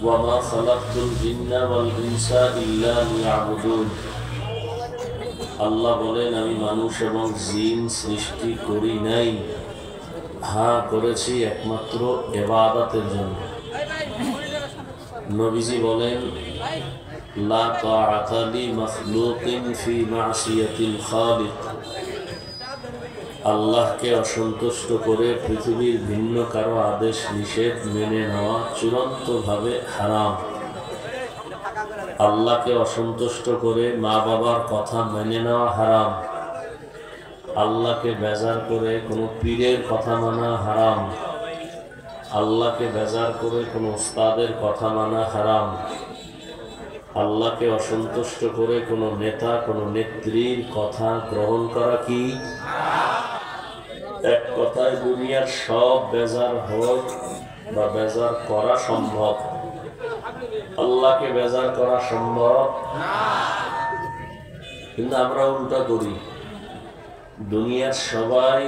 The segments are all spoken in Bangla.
وما خلقت الجن والإنس إلا ليعبدون আল্লাহ বলেন আমি মানুষ এবং জিন সৃষ্টি করি নাই, হ্যাঁ করেছি একমাত্র ইবাদতের জন্য। নবীজি বলেন লা তাআতা লি মাখলুকিন ফি মাসিয়াতিল খালিক, আল্লাহকে অসন্তুষ্ট করে পৃথিবীর ভিন্ন কারো আদেশ নিষেধ মেনে নেওয়া চূড়ান্তভাবে হারাম। আল্লাহকে অসন্তুষ্ট করে মা বাবার কথা মেনে নেওয়া হারাম। আল্লাহকে বেজার করে কোনো পীরের কথা মানা হারাম। আল্লাহকে বেজার করে কোনো উস্তাদের কথা মানা হারাম। আল্লাহকে অসন্তুষ্ট করে কোনো নেতা কোনো নেত্রীর কথা গ্রহণ করা কি? এক কথায় দুনিয়ার সব বেজার হোক বা বেজার করা সম্ভব, আল্লাহকে বেজার করা সম্ভব না। কিন্তু আমরা উল্টা করি, দুনিয়ার সবাই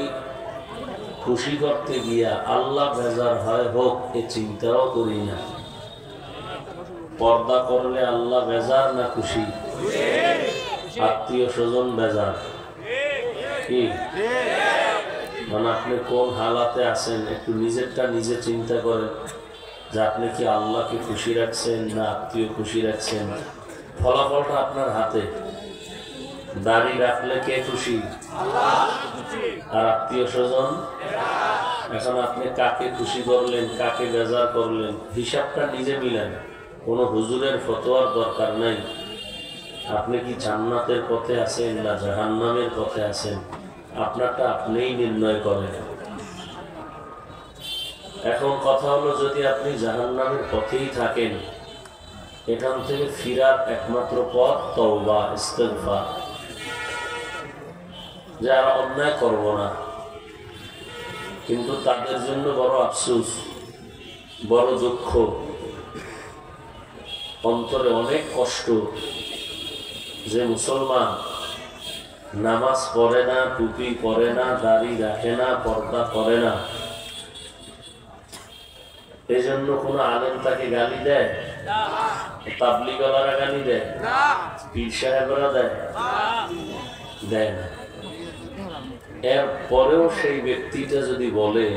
খুশি করতে গিয়া আল্লাহ বেজার হয় হোক এ চিন্তাও করি না। পর্দা করলে আল্লাহ বেজার না খুশি? আত্মীয় স্বজন বেজার কি? মানে আপনি কোন হালাতে আছেন একটু নিজেরটা নিজে চিন্তা করেন যে আপনি কি আল্লাহকে খুশি রাখছেন না আত্মীয় খুশি রাখছেন। ফলাফলটা আপনার হাতে। দাড়ি রাখলে কে খুশি? আর আত্মীয় স্বজন। এখন আপনি কাকে খুশি করলেন কাকে বেজার করলেন হিসাবটা নিজে মিলেন। কোনো হুজুরের ফতোয়ার দরকার নাই। আপনি কি জান্নাতের পথে আছেন না জাহান্নামের পথে আছেন, আপনারটা আপনিই নির্ণয় করেন। এখন কথা হলো যদি আপনি জাহান্নামের পথেই থাকেন, এখান থেকে ফিরার একমাত্র পথ তওবা ইস্তিগফার। যারা অন্যায় করব না, কিন্তু তাদের জন্য বড় আফসোস, বড় দুঃখ, অন্তরে অনেক কষ্ট যে মুসলমান নামাজ পড়ে না, টুপি পরে না, দাড়ি রাখে না, পর্দা করে না। এই জন্য কোন আলেম তাকে গালি দেয়? তাবলীগওয়ালারা গালি দেয়? পীর সাহেবরা দেয়? দেয় না। এর পরেও সেই ব্যক্তিটা যদি বলে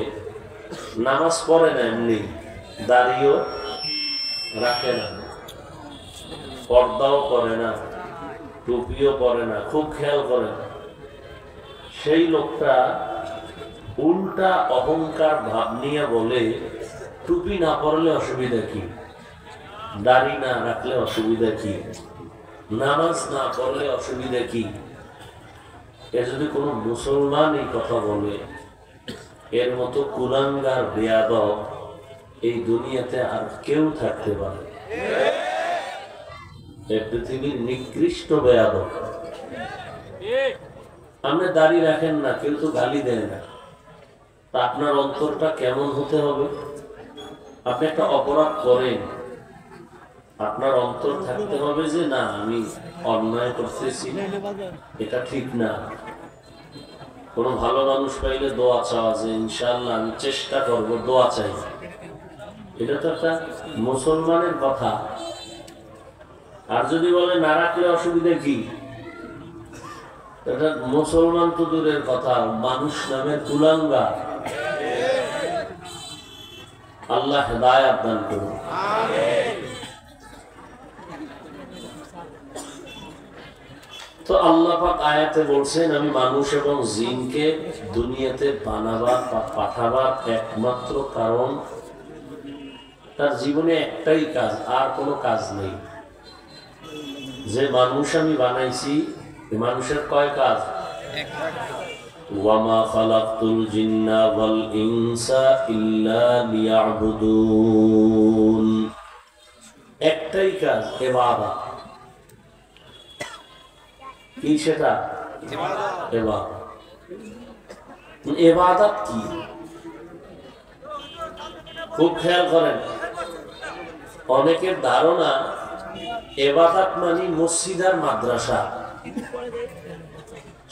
নামাজ পড়ে না, এমনি দাড়িও রাখে না, পর্দাও করে না, টুপিও পরে না, খুব খেয়াল করেন, সেই লোকটা উল্টা অহংকার ভাব নিয়ে বলে টুপি না পরলে অসুবিধা কি, দাড়ি না রাখলে অসুবিধা কি, নামাজ না পড়লে অসুবিধা কি। এ যদি কোনো মুসলমান এই কথা বলে, এর মতো কুলাঙ্গার বেয়াদব এই দুনিয়াতে আর কেউ থাকতে পারে? পৃথিবীর নিকৃষ্ট বেয়াদব। আপনি দাড়ি রাখেন না, কেউ তো গালি দেয় না, তা আপনার অন্তরটা কেমন হতে হবে? আপনি একটা অপরাধ করেন, আপনার অন্তর থাকতে হবে যে না আমি অন্যায় করতেছি, এটা ঠিক না। কোন ভালো মানুষ পাইলে দোয়া চাওয়া যে ইনশাআল্লাহ আমি চেষ্টা করবো, দোয়া চাই, এটা তো একটা মুসলমানের কথা। আর যদি বলে না রাখলে অসুবিধা কি, এটা মুসলমান তো দূরের কথা, মানুষ নামের কুলাঙ্গার। আল্লাহ হেদায়েত দান করুন। তো আল্লাহ পাক আয়াতে বলছেন আমি মানুষ এবং জিনকে দুনিয়াতে বানাবার বা পাঠাবার একমাত্র কারণ, তার জীবনে একটাই কাজ, আর কোনো কাজ নেই। যে মানুষ আমি বানাইছি, মানুষের কয় কাজ? ওয়ামা খালাকতুল জিন্না ওয়াল ইনসা ইল্লা লিয়াবুদুন, একটাই কাজ, ইবাদত। কি সেটা? ইবাদত। ইবাদত কি? খুব খেয়াল করেন, অনেকের ধারণা ইবাদত মানে মসজিদ আর মাদ্রাসা।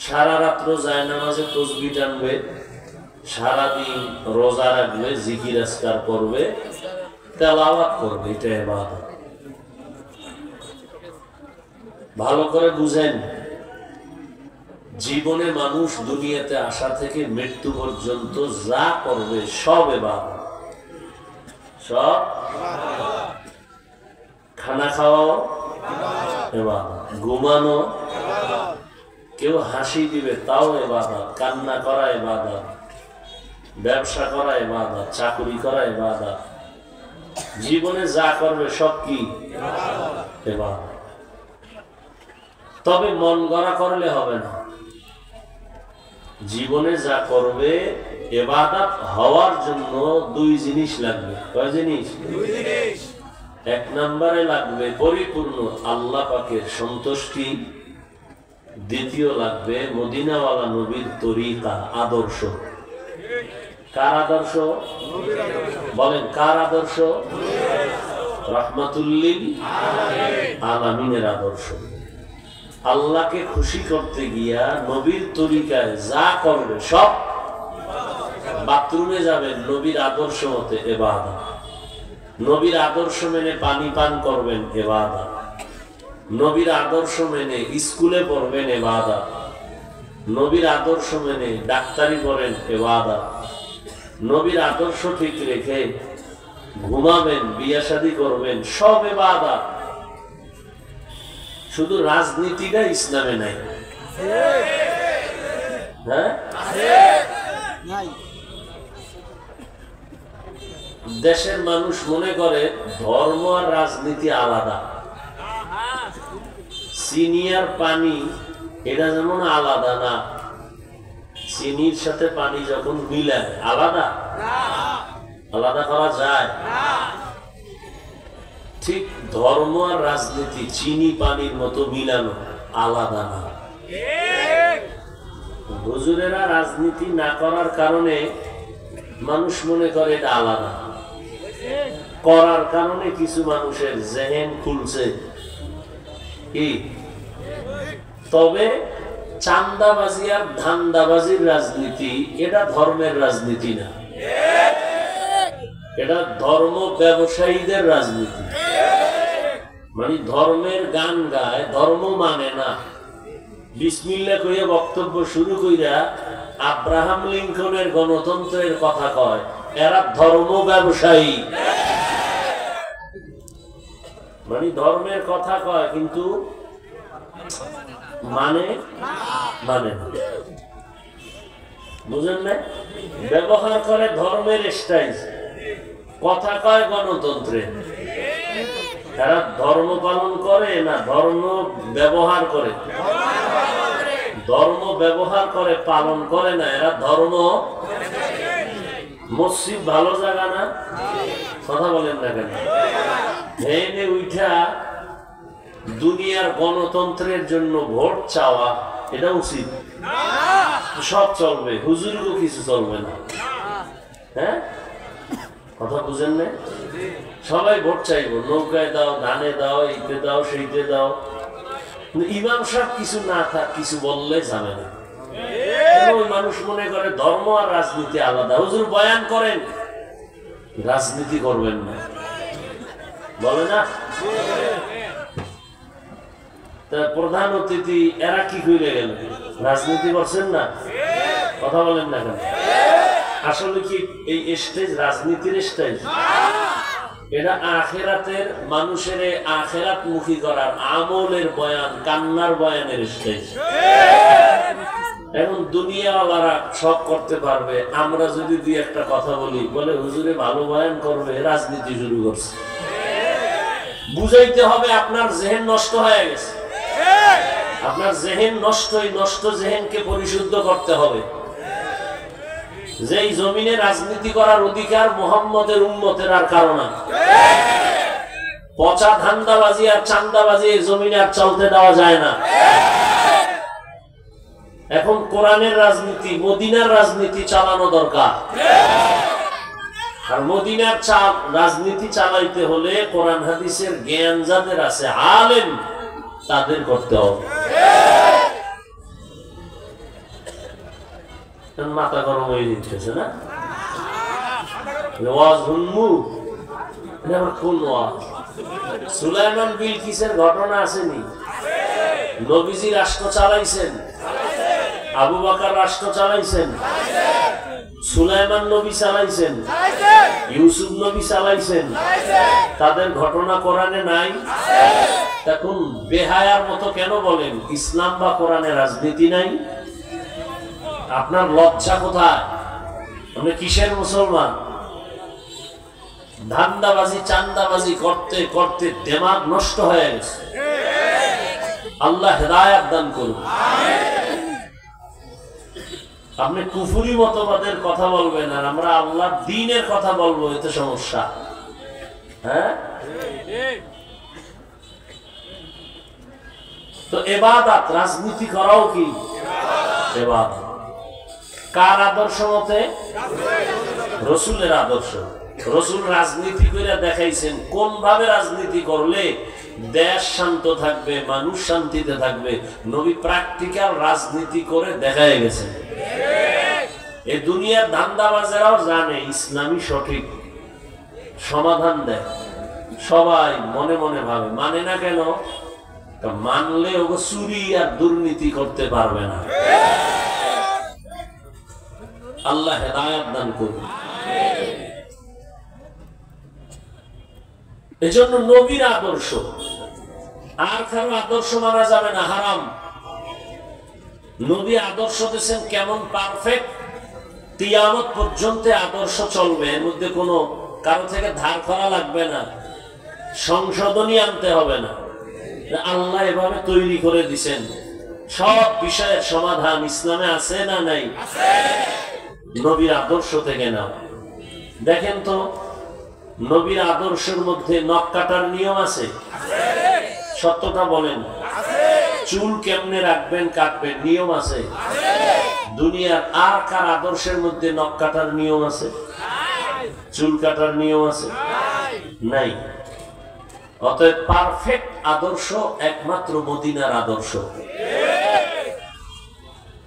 সারা রাত্র জায়নামাজে তাসবিহ টানবে, সারাদিন রোজা রাখবে, জিকির আজকার করবে, তেলাওয়াত করবে, এটা ইবাদত। ভালো করে বুঝেন, জীবনে মানুষ দুনিয়াতে আসা থেকে মৃত্যু পর্যন্ত যা করবে সব ইবাদত। সব খানা খাওয়াও ইবাদত, ঘুমানো, কেউ হাসি দিবে তাও ইবাদত, কান্না করা ইবাদত, ব্যবসা করা ইবাদত, চাকরি করা ইবাদত। জীবনে যা করবে সব কি ইবাদত। তবে মন গড়া করলে হবে না। জীবনে যা করবে ইবাদত হওয়ার জন্য দুই জিনিস লাগবে। কয় জিনিস? এক নম্বরে লাগবে পরিপূর্ণ আল্লাহ পাকের সন্তুষ্টি, দ্বিতীয় লাগবে মদিনাওয়ালা নবীর তরিকা, আদর্শ। কার আদর্শ? বলেন কার আদর্শ? রাহমাতুল্লিল আলামিনের আদর্শ। আল্লাহকে খুশি করতে গিয়া নবীর তরিকায় যা করবে সব। বাথরুমে যাবেন নবীর আদর্শ মতে ইবাদত, নবীর আদর্শ মেনে পানি পান করবেন ইবাদত, নবীর আদর্শ মেনে স্কুলে পড়বেন ইবাদত, নবীর আদর্শ মেনে ডাক্তারি করেন ইবাদত, নবীর আদর্শ ঠিক রেখে ঘুমাবেন, বিয়ে শাদী করবেন, সব ইবাদত। শুধু রাজনীতিটা ইসলামে নাই। হ্যাঁ, দেশের মানুষ মনে করে ধর্ম আর রাজনীতি আলাদা। সিনিয়র পানি এটা যেমন আলাদা না, চিনির সাথে পানি যখন মিলায় আলাদা, আলাদা করা যায়? ঠিক ধর্ম আর রাজনীতি চিনি পানির মতো মিলানো, আলাদা না। হুজুরেরা রাজনীতি না করার কারণে মানুষ মনে করে এটা আলাদা, করার কারণে কিছু মানুষের জেহেন খুলছে। কি? তবে চান্দাবাজি আর ধান্দাবাজির রাজনীতি এটা ধর্মের রাজনীতি না, এটা ধর্ম ব্যবসায়ীদের রাজনীতি। মানে ধর্মের গান গায়, ধর্ম মানে না, বিসমিল্লাহ কইয়া বক্তব্য শুরু কইরা আব্রাহাম লিঙ্কনের গণতন্ত্রের কথা কয়, এরা ধর্ম ব্যবসায়ী। মানে ধর্মের কথা কয় কিন্তু মানে মানে না, বুঝেন না? ব্যবহার করে ধর্মের স্টাইল, কথা কয় গণতন্ত্রের। তারা ধর্ম পালন করে না ধর্ম ব্যবহার করে? ধর্ম ব্যবহার করে, পালন করে না। এরা ধর্ম। মসজিদ ভালো জায়গা না? কথা বলেন না কেন? ভেনে উঠা দুনিয়ার গণতন্ত্রের জন্য ভোট চাওয়া এটা উচিত? সব চলবে, হুজুরও কিছু চলবে না। হ্যাঁ, কথা বুঝেন না? সবাই ভোট চাইবো, নৌকায় দাও, ধানে দাও, এইতে দাও, সেইতে দাও। ইমাম সাহেব কিছু না থাক, কিছু বললে যাবে না। ওই মানুষ মনে করে ধর্ম আর রাজনীতি আলাদা। হুজুর বয়ান করেন, রাজনীতি করবেন না, বলে না? প্রধান অতিথি এরা কি করে গেল? রাজনীতি করছেন না? কথা বলেন না কেন? আসলে কি এই স্টেজ রাজনীতির স্টেজ? এটা আখেরাতের মানুষের আখেরাত মুখী করার আমলের বয়ান, কান্নার বয়ানের স্টেজ। এখন দুনিয়াওয়ালারা সব করতে পারবে, আমরা যদি দুই একটা কথা বলি বলে হুজুরে ভালো বয়ান করবে, রাজনীতি শুরু করছে। বুঝাইতে হবে আপনার জেহেন নষ্ট হয়ে গেছে, আপনার জেহেন নষ্ট, নষ্ট জেহেনকে পরিশুদ্ধ করতে হবে। যেই জমিনে রাজনীতি করার অধিকার মুহাম্মদের উম্মতের আর কারণ, পচা ধান্দাবাজি আর চান্দাবাজি এই জমিনে আর চলতে দেওয়া যায় না। এখন কোরআনের রাজনীতি, মদিনার রাজনীতি চালানো দরকার। আর মদিনার রাজনীতি চালাইতে হলে কোরআন হাদিসের জ্ঞান যাদের আছে, আলেম, তাদের করতে হবে। মাথা গরম হয়ে যেতেছে না? ওয়াজ শুনবো, কোন ওয়াজ? সুলাইমান বিলকিসের ঘটনা আসেনি? নবীজি রাষ্ট্র চালাইছেন, আবু বকর রাষ্ট্র চালাইছেন, সুলাইমান নবী চালাইছেন, ইউসুফ নবী চালাইছেন, তাদের ঘটনা কোরআনে নাই? তখন বেহায়ার মতো কেন বলেন ইসলাম বা কোরআনে রাজনীতি নাই? আপনার লজ্জা কোথায়? আপনি কিসের মুসলমান? ধান্দাবাজি চান্দাবাজি করতে করতে দিমাগ নষ্ট হয়ে গেছে। আল্লাহ হেদায়েত দান করুন। আপনি কুফরি মতবাদের কথা বলবেন আর আমরা আল্লাহর দ্বীনের কথা বলবো, এতে সমস্যা। হ্যাঁ, তো ইবাদত, রাজনীতি করাও কি ইবাদত? কার আদর্শ মতে? রাসূলের আদর্শ। রাসূল রাজনীতি করে দেখাইছেন কোন ভাবে রাজনীতি করলে দেশ শান্ত থাকবে, মানুষ শান্তিতে থাকবে। নবী প্র্যাকটিক্যাল রাজনীতি করে দেখাই গেছেন। এই দুনিয়ার ধান্দাবাজেরাও জানে ইসলামী সঠিক সমাধান দেয়, সবাই মনে মনে ভাবে। মানে না কেন? মানলে ও চুরি আর দুর্নীতি করতে পারবে না। আল্লাহ হেদায়েত দান করুন। এজন্য নবীর আদর্শ আর কারো আদর্শ মানা যাবে না, হারাম। নবী আদর্শ দিয়েছেন কেমন পারফেক্ট, কিয়ামত পর্যন্ত আদর্শ চলবে। এর মধ্যে কোনো কারো থেকে ধার করা লাগবে না, সংশোধনী আনতে হবে না। আল্লাহ এভাবে তৈরি করে দিছেন। সব বিষয়ের সমাধান ইসলামে আছে না নাই? নবীর আদর্শ থেকে নাও। দেখেন তো, নবীর আদর্শের মধ্যে নখ কাটার নিয়ম আছে? সত্যটা বলেন। চুল কেমনে রাখবেন, কাটবেন, নিয়ম আছে? দুনিয়ার আর কার আদর্শের মধ্যে নখ কাটার নিয়ম আছে? চুল কাটার নিয়ম আছে? নাই। অতএব পারফেক্ট আদর্শ একমাত্র মদিনার আদর্শ।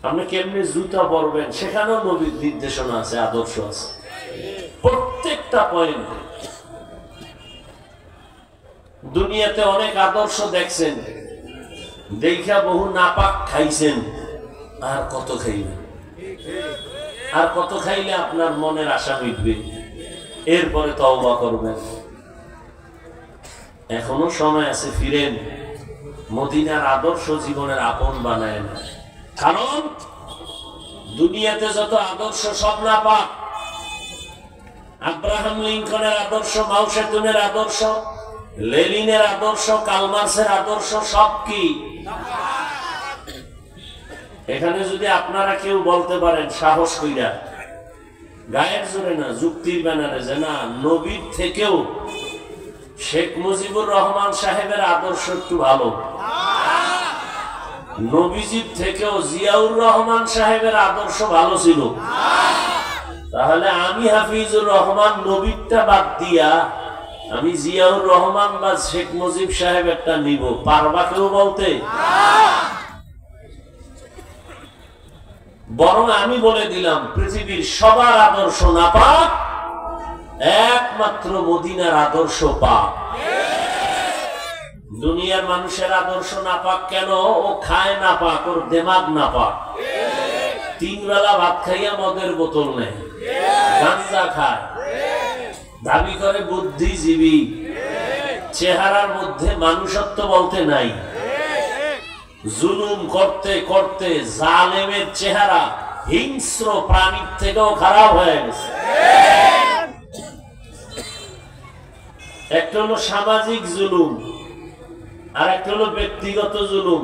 আপনি কেমনে জুতা পরবেন সেখানেও নবীর নির্দেশনা আছে, আদর্শ আছে প্রত্যেকটা পয়েন্টে। দুনিয়াতে অনেক আদর্শ দেখছেন, দেখা বহু নাপাক খাইছেন। আর কত খাইবেন? আর কত খাইলে আপনার মনের আশা মিটবে? এরপরে তওবা করবেন। এখনো সময় আছে, ফিরেন। মদিনার আদর্শ জীবনের আপন বানায় না। কারণ দুনিয়াতে যত আদর্শ সব নাপাক। আব্রাহাম লিঙ্কনের আদর্শ, মাও সেতুনের আদর্শ, লেনিনের আদর্শ, কালমার্সের আদর্শ সব কি? এখানে যদি আপনারা কেউ বলতে পারেন সাহস কইরা, গায়ের জোরে না, যুক্তির ব্যানারে, যে না নবীর থেকেও শেখ মুজিবুর রহমান সাহেবের আদর্শ একটু ভালো, নবীজির থেকেও জিয়াউর রহমান সাহেবের আদর্শ ভালো ছিল, তাহলে আমি হাফিজুর রহমান নবীরটা বাদ দিয়া আমি জিয়াউর রহমান বা শেখ মুজিব সাহেবেরটা নিব? পারবা কেউ বলতে? বরং আমি বলে দিলাম পৃথিবীর সবার আদর্শ নাপাক, একমাত্র মদিনার আদর্শ পাক। দুনিয়ার মানুষের আদর্শ নাপাক কেন? ও খায় নাপাক, ওর দিমাগ নাপাক। 3 বেলা ভাত খাইয়া মদের বোতল নেয়, গাঁজা খায়, দাবি করে বুদ্ধিজীবী, চেহারার মধ্যে মানুষত্ব বলতে নাই। জুলুম করতে করতে জালেমের চেহারা হিংস্র প্রাণীর থেকেও খারাপ হয়ে গেছে। একটা হলো সামাজিক জুলুম, আর একটা হলো ব্যক্তিগত জুলুম।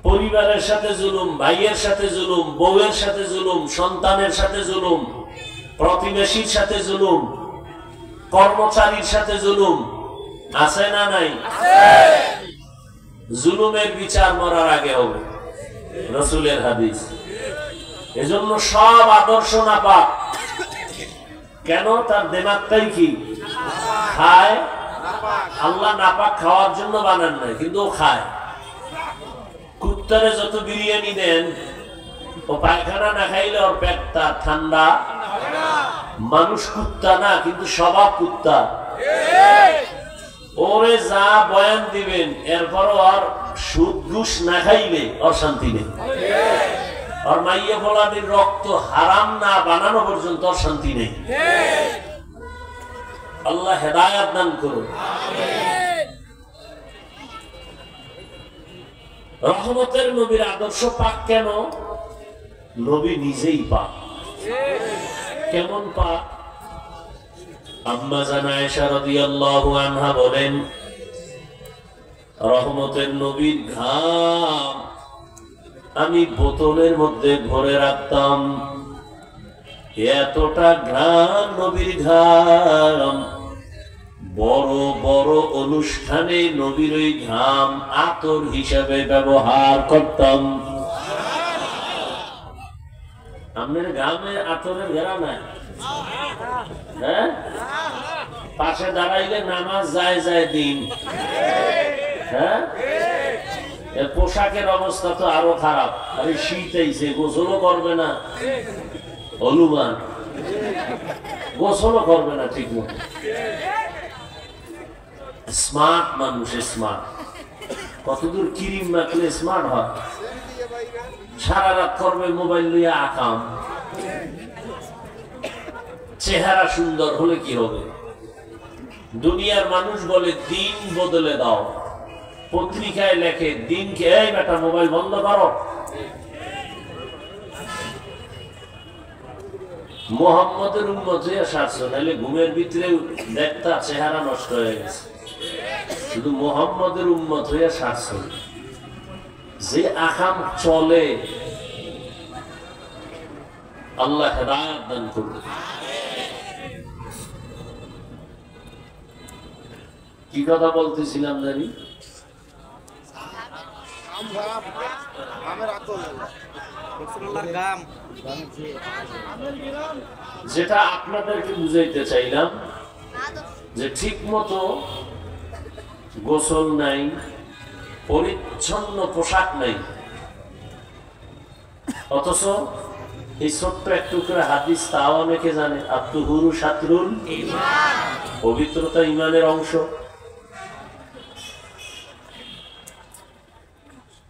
পরিবারের সাথে জুলুম, ভাইয়ের সাথে জুলুম, বউয়ের সাথে জুলুম, সন্তানের সাথে জুলুম, প্রতিবেশীর সাথে জুলুম, কর্মচারীর সাথে জুলুম। আছে না নাই? জুলুমের বিচার মরার আগে হবে, রাসূলের হাদিস। এজন্য সব আদর্শ নাপাক। কেন? তার দিমাগটাই কি খায়। আল্লাহ নাপাক খাওয়ার জন্য বানান নাই, কিন্তু ও খায়। কুত্তারে যত বিরিয়ানি দেন, ও পায়খানা না খাইলে ওর পেটটা ঠান্ডা মানুষ কুত্তা না, কিন্তু স্বভাব কুত্তা। ওরে যা বয়ান দিবেন এরপরও আর সুদ ঘুষ না খাইলে ওর শান্তি নেই। আর মাইয়া বলাদের রক্ত হারাম না বানানো পর্যন্ত ওর শান্তি নেই। আল্লাহ হেদায়াত দান করুন। রহমতের নবীর আদর্শ পাক কেন? নবী নিজেই পাক। কেমন পাক? আম্মা জান আয়েশা রাদিয়াল্লাহু আনহা বলেন, রহমতের নবীর ঘাম আমি বোতলের মধ্যে ভরে রাখতাম। এতটা ঘাম নবীর ঘাম, বড় বড় অনুষ্ঠানে নবীর ওই ঘাম আতর হিসাবে ব্যবহার করতাম। আপনার ঘামে আতরের ঘেরা নাই? হ্যাঁ, পাশে দাঁড়াইলে নামাজ যায় যায় দিন। হ্যাঁ, পোশাকের অবস্থা তো আরো খারাপ। আরে শীত আইছে, গোসলও করবে না, হলুমান গোসলও করবে না ঠিক মতো। স্মার্ট মানুষ, স্মার্ট। কতদূর ক্রিম মাখলে স্মার্ট হয়? সারা রাত করবে মোবাইল লইয়া আকাম। চেহারা সুন্দর হলে কি হবে? দুনিয়ার মানুষ বলে দিন বদলে দাও, পত্রিকায় লেখে দিনকে এই বেটা মোবাইল বন্ধ করো। মোহাম্মদের উম্মত হইয়া সারছো, নাহলে ঘুমের ভিতরে দেখতা চেহারা নষ্ট হয়ে গেছে। শুধু মোহাম্মদের উম্মত হইয়া সারছো, যে আকাম চলে আল্লাহ হেদায়েত দান করবে। কি কথা বলতেছিলাম জানি? যেটা আপনাদেরকে বুঝাইতে চাইলাম যে ঠিক মতো গোসল নাই, পরিচ্ছন্ন পোশাক নাই, অথচ এই ছোট্ট একটু করে হাদিস তাও অনেকে জানে। আত্মহুরু শাতরুল ঈমান, পবিত্রতা ঈমানের অংশ।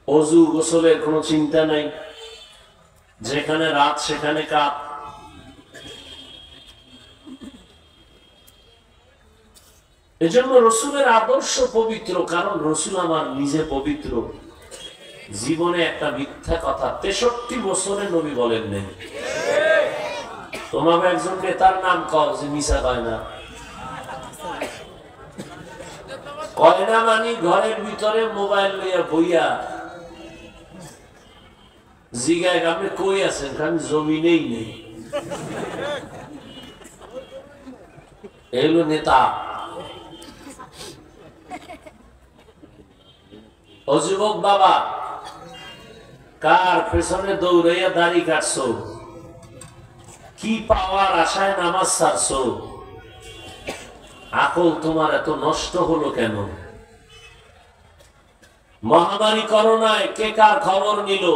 অজু গোসলের কোনো চিন্তা নাই, যেখানে রাত সেখানে কাত। এজন্য রসুলের আদর্শ পবিত্র, কারণ রসুল আমার নিজে পবিত্র। জীবনে একটা মিথ্যা কথা 63 বছরে নবী বলেন নেই। তোমাকে একজন নেতার নাম কও যে মিশা কয় না। কয় না মানে ঘরের ভিতরে মোবাইল লইয়া বইয়া জিগায় আপনি কই আছেন? কারণ জমিনেই নেই। এলো নেতা। ও যুবক বাবা, কার পেছনে দৌড়াইয়া দাড়ি কাটছো? কি পাওয়ার আশায় নামাজ ছাড়ছো? আকল তোমার এত নষ্ট হলো কেন? মহামারী করোনায় কে কার খবর নিল?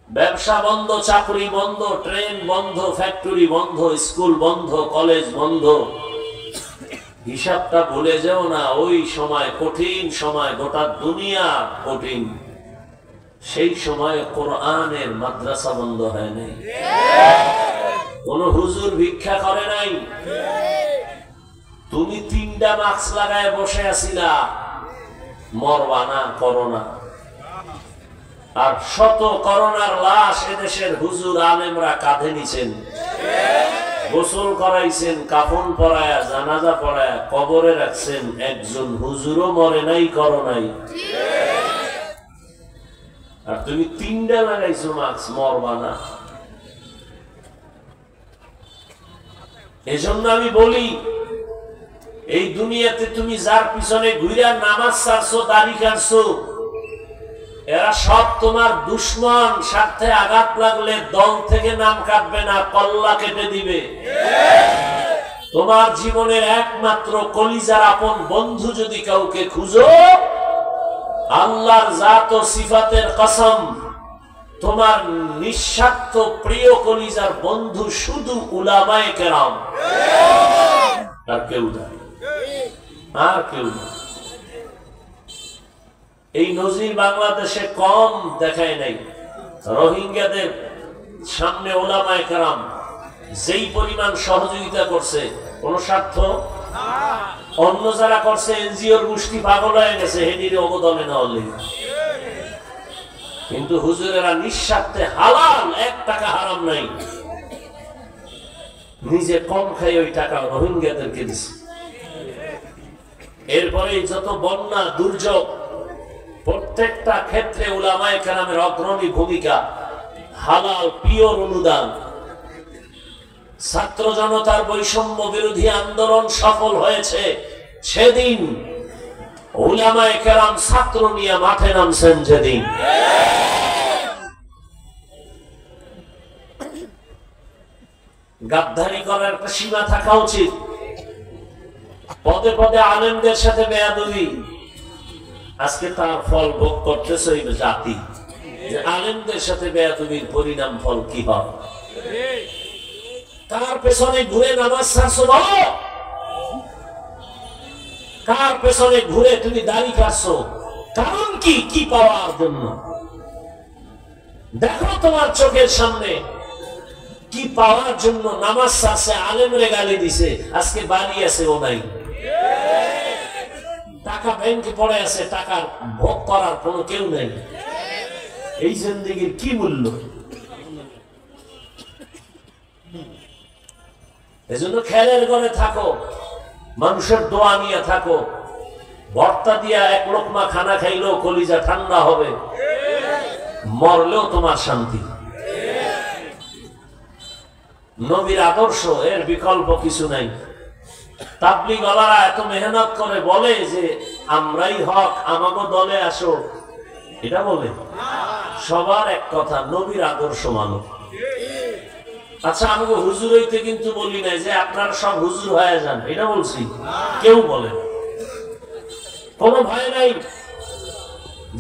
ব্যবসা বন্ধ, চাকরি বন্ধ, ট্রেন বন্ধ, ফ্যাক্টরি বন্ধ, স্কুল বন্ধ, কলেজ বন্ধ। হিসাবটা ভুলে যাও না, ওই সময় কঠিন সময়, গোটা দুনিয়া কঠিন। সেই সময় কোরআনের মাদ্রাসা বন্ধ হয় নাই, কোন হুজুর ভিক্ষা করে নাই। তুমি 3টা মাস্ক লাগায় বসে আছিলা, মরবা না করোনা। আর শত করোনার লাশ এদেশের হুজুর আলেমরা কাঁধে নিছেন, গোসল করাইছেন, কাফন পরায়া, জানাজা পড়ায়া কবরে রাখছেন। একজন হুজুরও মরে নাই করোনায়। আর তুমি 3টা লাগাইছো মাস্ক, মরবা না। এজন্য আমি বলি, এই দুনিয়াতে তুমি যার পিছনে ঘুরে নামাজ ছাড়ছো, দাড়ি কাটছো, এরা সব তোমার দুশ্মন। স্বার্থে আঘাত লাগলে দল থেকে নাম কাটবে না, কল্লা কেটে দিবে। তোমার জীবনের একমাত্র কলিজার আপন বন্ধু যদি কাউকে খুঁজো, আল্লাহর জাত ও সিফাতের কসম, তোমার নিঃস্বার্থ প্রিয় কলিজার বন্ধু শুধু উলামায়ে কেরাম, আর কেউ না, আর কেউ না। এই নজির বাংলাদেশে কম দেখায় নাই। রোহিঙ্গাদের সামনে উলামায়ে কেরাম যেই পরিমাণ সহযোগিতা করছে, কোন স্বার্থ, অন্য যারা করছে এনজিওর গোষ্ঠী পাগল হয়ে গেছে হেডির অবদানে নেওয়ার লেগে। কিন্তু হুজুরেরা নিঃস্বার্থে হালাল, 1 টাকা হারাম নাই, নিজে কম খাই ওই টাকা রোহিঙ্গাদেরকে দিছে। এরপরে যত বন্যা দুর্যোগ, প্রত্যেকটা ক্ষেত্রে উলামায়ে কেরামের অগ্রণী ভূমিকা, হালাল পিওর অনুদান। ছাত্র জনতার বৈষম্য বিরোধী আন্দোলন সফল হয়েছে সেদিন উলামায়ে কেরাম ছাত্র নিয়ে মাঠে নামছেন যেদিন। গাদ্দারি করার একটা সীমা থাকা উচিত। পদে পদে আলেমদের সাথে বেয়াদবি, আজকে তার ফল ভোগ করতেছে ওই জাতি। যে আলেমদের সাথে বেয়াদবির পরিণাম ফল কি হয়? কার পেছনে ঘুরে নামাজ ছাড়ছো বলো? কার পেছনে ঘুরে তুমি দাড়ি কাটছো? কারণ কি? কি পাওয়ার জন্য? দেখো তোমার চোখের সামনে কি পাওয়ার জন্য নামাজ ছাড়ছে, আলেমরে গালি দিছে, আজকে বাড়ি আছে ও নাই, টাকা ব্যাংকে পড়ে আছে, টাকার ভোগ করার কোনো কেউ নাই। এই জিন্দেগির কি মূল্য? এজন্য খেলের ঘরে থাকো, মানুষের দোয়া নিয়ে থাকো। ভর্তা দিয়া 1 লোকমা খানা খাইলেও কলিজা ঠান্ডা হবে, মরলেও তোমার শান্তি। নবীর আদর্শ, এর বিকল্প কিছু নাই। তাবলীগওয়ালারা এত মেহনত করে বলে যে আমরাই হক, আমাগো দলে আসো, এটা বলে সবার এক কথা, নবীর আদর্শ মানো। আচ্ছা, আমাকে হুজুর হইতে কিন্তু বলি নাই যে আপনারা সব হুজুর হয়ে যান, এটা বলছি? কেউ বলে কোন ভয় নাই।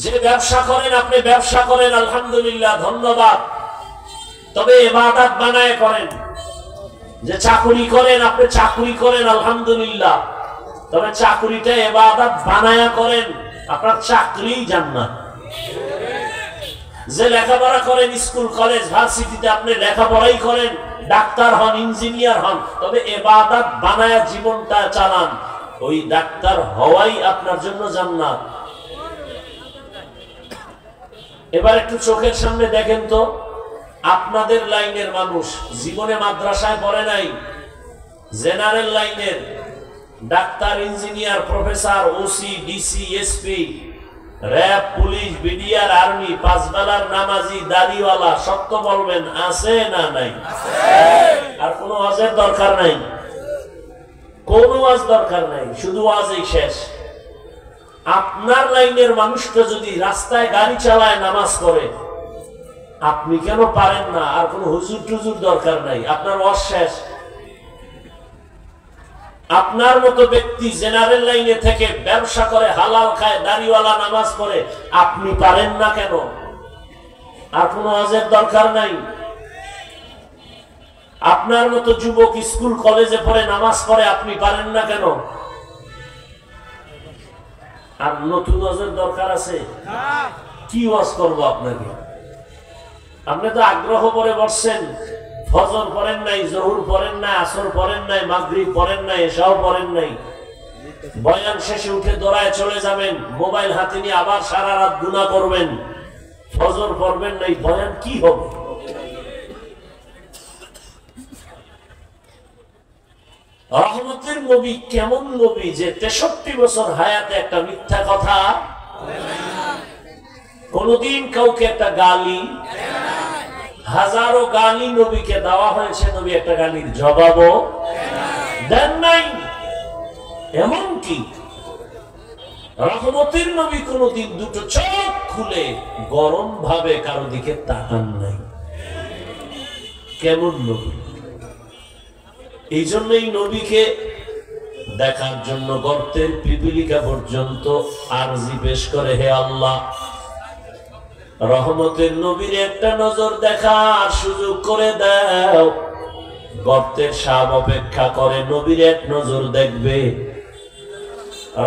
যে ব্যবসা করেন আপনি ব্যবসা করেন, আলহামদুলিল্লাহ, ধন্যবাদ, তবে ইবাদত বানায় করেন। যে চাকরি করেন আপনি চাকরি করেন, আলহামদুলিল্লাহ, তবে চাকরিটা ইবাদত বানায়া করেন, আপনার চাকরি জান্নাত। যে লেখাপড়া করেন স্কুল কলেজ ভার্সিটিতে, আপনি লেখাপড়াই করেন, ডাক্তার হন, ইঞ্জিনিয়ার হন, তবে ইবাদত বানায়া জীবনটা চালান, ওই ডাক্তার হওয়াই আপনার জন্য জান্নাত। এবার একটু চোখের সামনে দেখেন তো, আপনাদের লাইনের মানুষ জীবনে মাদ্রাসায় পড়ে নাই, জেনারেল লাইনের doctor, engineer, professor, OC, DC, SP, RAB, police, BDR, army, 5 বেলার নামাজি, দাড়িওয়ালা, সত্য বলবেন আছে না নাই? আর কোনো ওয়াজের দরকার নাই, কোনো ওয়াজ দরকার নাই, শুধু ওয়াজই শেষ। আপনার লাইনের মানুষটা যদি রাস্তায় গাড়ি চালায়, নামাজ পড়ে, আপনি কেন পারেন না? আর কোন হুজুর টুজুর দরকার নাই, আপনার ওয়াজ শেষ। আপনার মতো ব্যক্তি জেনারেল লাইনে থেকে ব্যবসা করে, হালাল খায়, দাড়িওয়ালা, নামাজ পড়ে, আপনি পারেন না কেন? আর কোন ওয়াজের দরকার নাই। আপনার মতো যুবক স্কুল কলেজে পড়ে, নামাজ পড়ে, আপনি পারেন না কেন? আর নতুন ওয়াজের দরকার আছে? কি ওয়াজ করবো আপনাকে? আপনি তো আগ্রহ করে বসছেন, ফজর পড়েন নাই, জোহর পড়েন নাই, আসর পড়েন নাই, মাগরিব পড়েন নাই, এশাও পড়েন নাই, বয়ান শেষে উঠে দৌড়ায় চলে যাবেন, মোবাইল হাতে নিয়ে আবার সারা রাত গুনাহ করবেন, ফজর পড়বেন নাই, বয়ান কি হবে? রহমতের নবী কেমন নবী যে 63 বছর হায়াতে একটা মিথ্যা কথা, কোনদিন কাউকে একটা গালি, হাজারো গালি নবীকে দেওয়া হয়েছে, নবী একটা গালির জবাবও দেন নাই। এমনকি রহমতের নবী কোনদিন দুটো চোখ খুলে গরম ভাবে কারো দিকে তাকান নাই। কেমন নবী! এই জন্যই নবীকে দেখার জন্য গর্তের পিপিলিকা পর্যন্ত আরজি পেশ করে, হে আল্লাহ, রহমতের নবীর একটা নজর দেখার সুযোগ করে দাও। গর্তের সাপ অপেক্ষা করে নবীর এক নজর দেখবে।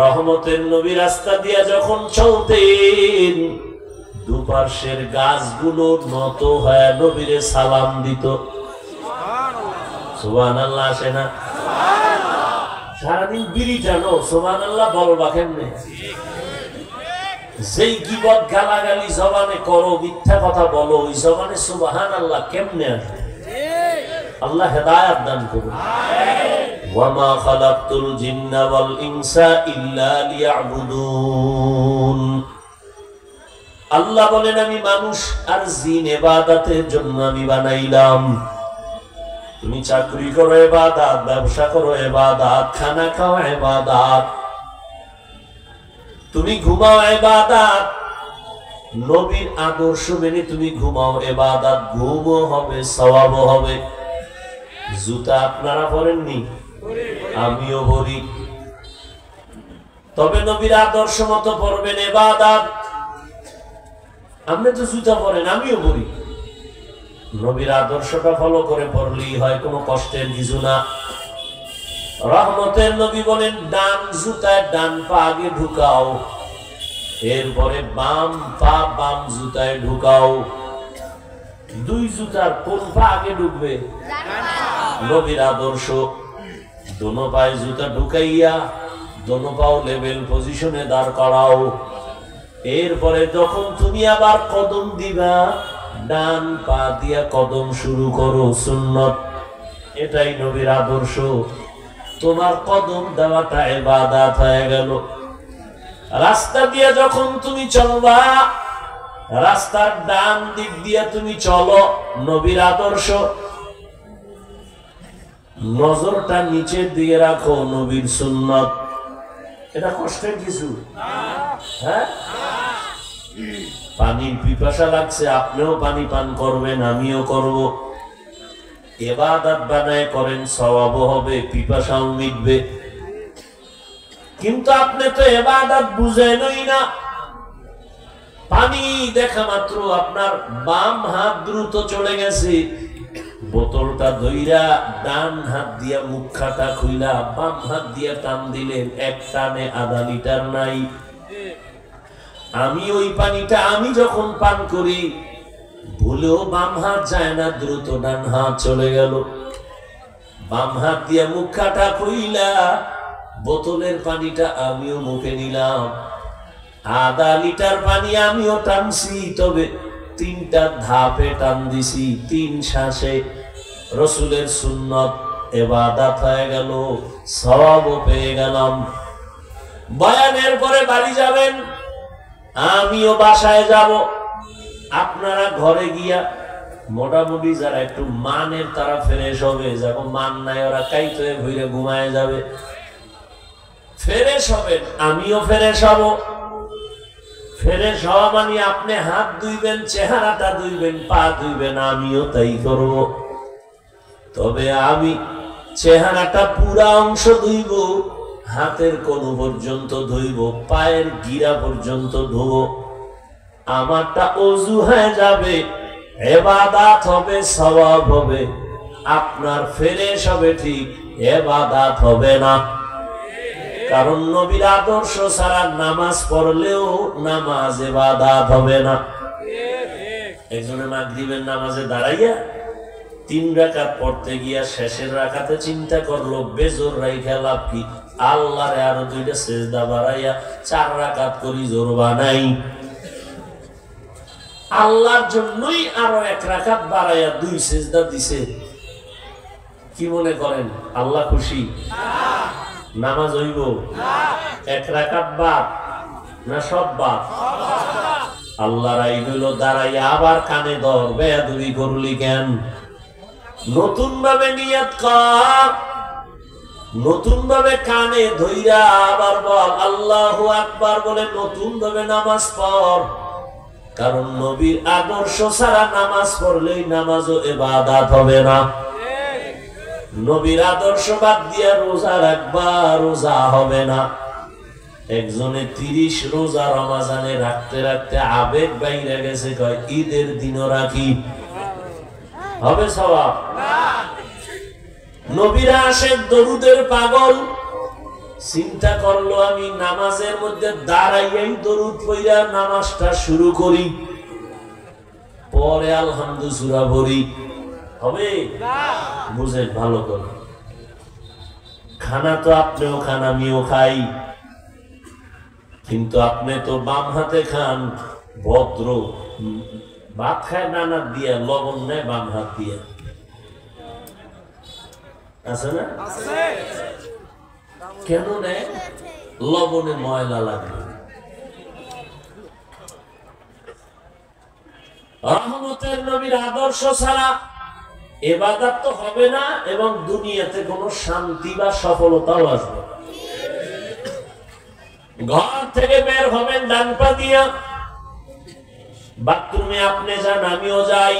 রহমতের নবী রাস্তা দিয়া যখন চলতেন, দুপার্শ্বের গাছগুলো নত হয়ে নবীরে সালাম দিত। সুবহানাল্লাহ আসে না? সারাদিন বিড়ি টানো, সুবহানাল্লাহ বলবা কেমনে? যেই গীবত গালাগালি জবানে করো, মিথ্যা কথা বলো, ওই জবানে সুবহানাল্লাহ কেমনে আসে? আল্লাহ হেদায়েত দান করুন। ওয়ামা খালাকতুল জিন্না ওয়াল ইনসা ইল্লা লিয়াবুদুন। আল্লাহ বলেন আমি মানুষ আর জিন ইবাদতের জন্য আমি বানাইলাম। তুমি চাকরি করো ইবাদত, ব্যবসা করো ইবাদত, খানা খাও ইবাদত, তুমি ঘুমাও ইবাদত, নবীর আদর্শ মেনে তুমি ঘুমাও ইবাদত, ঘুমও হবে সওয়াবও হবে। জুতা আপনারা পরেননি, আমিও পরি, তবে নবীর আদর্শ মতো পরবেন ইবাদত। আপনি তো জুতা পরেন, আমিও পরি, নবীর আদর্শটা ফলো করে পড়লেই হয়, কোনো কষ্টের কিছু না। রহমতের নবী বলেন ডান জুতায় ডান পা আগে ঢুকাও, এরপরে বাম পা বাম জুতায় ঢুকাও। দুই জুতার কোন পা আগে ঢুকবে? নবীর আদর্শ দোনো পায়ে জুতা ঢুকাইয়া দোনো পাও লেভেল পজিশনে দাঁড় করাও। এরপরে যখন তুমি আবার কদম দিবা, ডান পা দিয়া কদম শুরু করো, সুন্নত। এটাই নবীর আদর্শ। তোমার কদম দেওয়াটা ইবাদত হয়ে গেল। রাস্তা দিয়ে যখন তুমি চলবা, রাস্তার ডান দিক দিয়ে তুমি চলো, নবীর আদর্শ। নজরটা নিচে দিয়ে রাখো, নবীর সুন্নত। এটা কষ্টের কিছু? হ্যাঁ, পানির পিপাসা লাগছে, আপনিও পানি পান করবেন, আমিও করব। ইবাদত বানায় করেন, সওয়াবও হবে, পিপাসাও মিটবে। কিন্তু আপনি তো ইবাদত বুঝেনই না। পানি দেখা মাত্র আপনার বাম হাত দ্রুত চলে গেছে, বোতলটা ধইরা ডান হাত দিয়া মুখটা খুইলা বাম হাত দিয়া টান দিলেন, এক টানে আধা লিটার নাই। আমি ওই পানিটা আমি যখন পান করি, ভুলেও বাম হাত যায় না, দ্রুত ডান হাত চলে গেল। বাম হাত দিয়া মুখটা খুইলা বোতলের পানিটা আমিও মুখে নিলাম, আধা লিটার পানি আমিও টানছি, তবে তিনটা ধাপে টান দিছি, তিন শ্বাসে। রসুলের সুন্নত ইবাদত হয়ে গেল, সওয়াবও পেয়ে গেলাম। বয়ানের পরে বাড়ি যাবেন, আমিও বাসায় যাব। আপনারা ঘরে গিয়া মোটামুটি যারা একটু মানের তারা ফ্রেশ হবে, যখন মান নাই ওরা কাইতে ঘুরে ঘুমায় যাবে। ফ্রেশ হবেন, আমিও ফ্রেশ হব। ফ্রেশ হওয়া মানে আপনি হাত ধুইবেন, চেহারাটা ধুইবেন, পা ধুইবেন, আমিও তাই করব। তবে আমি চেহারাটা পুরা অংশ ধুইব, হাতের কোন পর্যন্ত ধুইব, পায়ের গিরা পর্যন্ত ধুব। আমারটা ওযু হয়ে যাবে, ইবাদত হবে, সওয়াব হবে। আপনার ফ্রেশ হবে ঠিক, ইবাদত হবে না। কারণ নবীর আদর্শ ছাড়া নামাজ পড়লেও নামাজ ইবাদত হবে না। একজনে মাগরিবের নামাজে দাঁড়াইয়া 3 রাকাত পড়তে গিয়া শেষের রাকাতে চিন্তা করলো বেজোর রাইখা লাভ কি, আল্লাহরে আরো 2টা সিজদা বাড়াইয়া 4 রাকাত করি, জোর বানাই। আল্লাহর জন্যই আরো 1 রাকাত বাড়াইয়া 2 সিজদা দিছে। কি মনে করেন আল্লাহ খুশি? নামাজ হইব? 1 রাকাত বাদ না সব বাদ? আল্লাহর আইন হইল দাঁড়াইয়া আবার কানে ধর, বেয়াদবি করলি কেন? নতুন ভাবে নিয়ত কর, নতুন ভাবে কানে ধইরা আবার বল আল্লাহু আকবার বলে নতুন ভাবে নামাজ পড়। কারণ নবীর আদর্শ ছাড়া নামাজ পড়লেই নামাজও ইবাদত হবে না। নবীর আদর্শ বাদ দিয়া রোজা রাখবা, রোজা হবে না। একজনে 30 রোজা রমাজানে রাখতে রাখতে আবেগ বাইরে গেছে, কয় ঈদের দিনও রাখি, হবে সওয়াব? নবীরা আসে দরুদের পাগল, চিন্তা করলো আমি নামাজের মধ্যে দাঁড়াইয়াই দরুদ পড়া নামাজটা শুরু করি, পরে আলহামদু সূরা পড়ি, হবে? বুঝেন ভালো করে, খানা তো আপনিও খান আমিও খাই, কিন্তু আপনি তো বাম হাতে খান, ভদ্র ভাত খায় নানা দিয়া, লবণ নেয় বাম হাত দিয়া, আছে না? কেন নেয়? লবণে ময়লা লাগে। রহমতের নবীর আদর্শ ছাড়া ইবাদত তো হবে না, এবং দুনিয়াতে কোনো শান্তি বা সফলতাও আসবে না। ঘর থেকে বের হবেন ডান পা দিয়া, বাথরুমে আপনি যান আমিও যাই,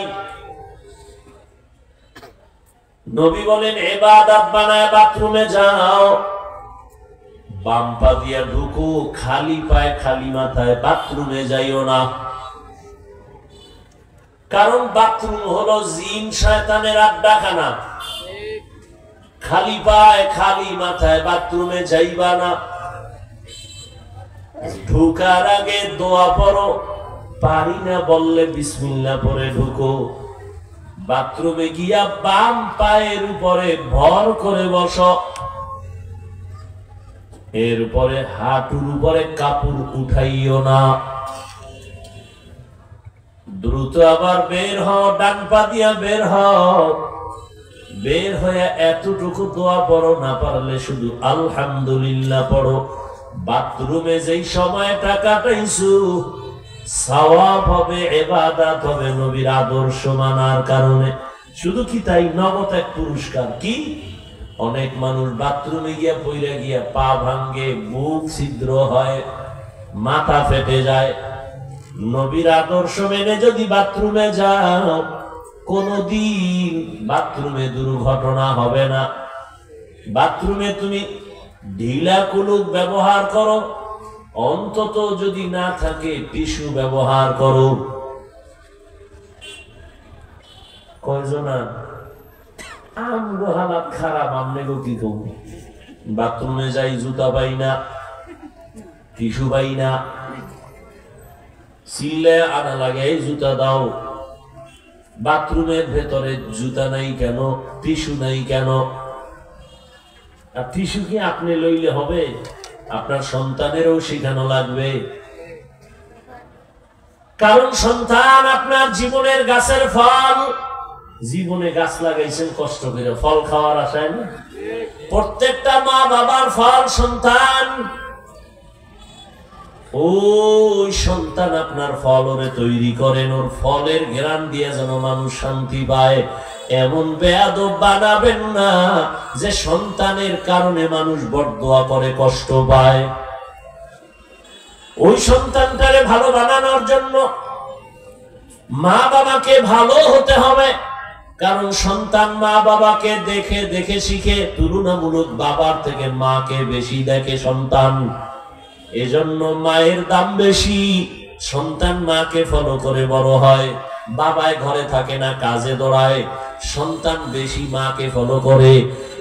নবী বলেন ইবাদত বানায় বাথরুমে যাও, বাম পা দিয়া ঢুকো, খালি পায়ে খালি মাথায় বাথরুমে যাইও না, কারণ বাথরুম হলো জিন শয়তানের আড্ডাখানা। খালি পায়ে খালি মাথায় বাথরুমে যাইবা না। ঢোকার আগে দোয়া পড়ো, পারি না বললে বিসমিল্লাহ পড়ে ঢুকো। বাথরুমে গিয়া বাম পায়ের উপরে ভর করে বসো, এরপরে হাঁটুর উপরে কাপড় উঠাইও না। দ্রুত আবার বের হও, ডান পা দিয়া বের হও, বের হয়ে এতটুকু দোয়া পড়ো, না পারলে শুধু আলহামদুলিল্লাহ পড়ো। বাথরুমে যেই সময়টা কাটাইছো সওয়াব হবে, ইবাদত হবে নবীর আদর্শ মানার কারণে। শুধু কি তাই, নগদ এক পুরস্কার। কি? অনেক মানুষ বাথরুমে গিয়া পইরা গিয়া পা ভাঙ্গে, মুখ ছিদ্র হয়, মাথা ফেটে যায়। নবীর আদর্শ মেনে যদি বাথরুমে যাও, কোনদিন বাথরুমে দুর্ঘটনা হবে না। বাথরুমে তুমি ঢিলা কুলুক ব্যবহার করো, অন্তত যদি না থাকে টিস্যু ব্যবহার করো। কয়জনা আমগো হালাত খারাপ, আমনে গো কি করব? বাথরুমে যাই, জুতা পাই না, টিস্যু পাই না, সিলে আনা লাগে জুতা দাও। বাথরুমের ভেতরে জুতা নাই কেন, টিস্যু নাই কেন? আর টিস্যু কি আপনি লইলে হবে? আপনার সন্তানেরও শেখানো লাগবে, কারণ সন্তান আপনার জীবনের গাছের ফল। জীবনে গাছ লাগাইছেন কষ্ট করে, ফল খাওয়ার আশায় না? প্রত্যেকটা মা বাবার ফল সন্তান। ওই সন্তান আপনার ফল ওরে তৈরি করেন, ওর ফলের ঘ্রাণ দিয়ে যেন মানুষ শান্তি পায়। এমন বেয়াদব বানাবেন না যে সন্তানের কারণে মানুষ বদদোয়া করে, কষ্ট পায়। ওই সন্তানটারে ভালো বানানোর জন্য মা বাবাকে ভালো হতে হবে, কারণ সন্তান মা বাবাকে দেখে দেখে শিখে। তুলনামূলক বাবার থেকে মাকে বেশি দেখে সন্তান, এজন্য মায়ের দাম বেশি। সন্তান মাকে ফলো করে বড় হয়। বাবায় ঘরে থাকে না, কাজে দৌড়ায়, সন্তান বেশি মাকে ফলো করে।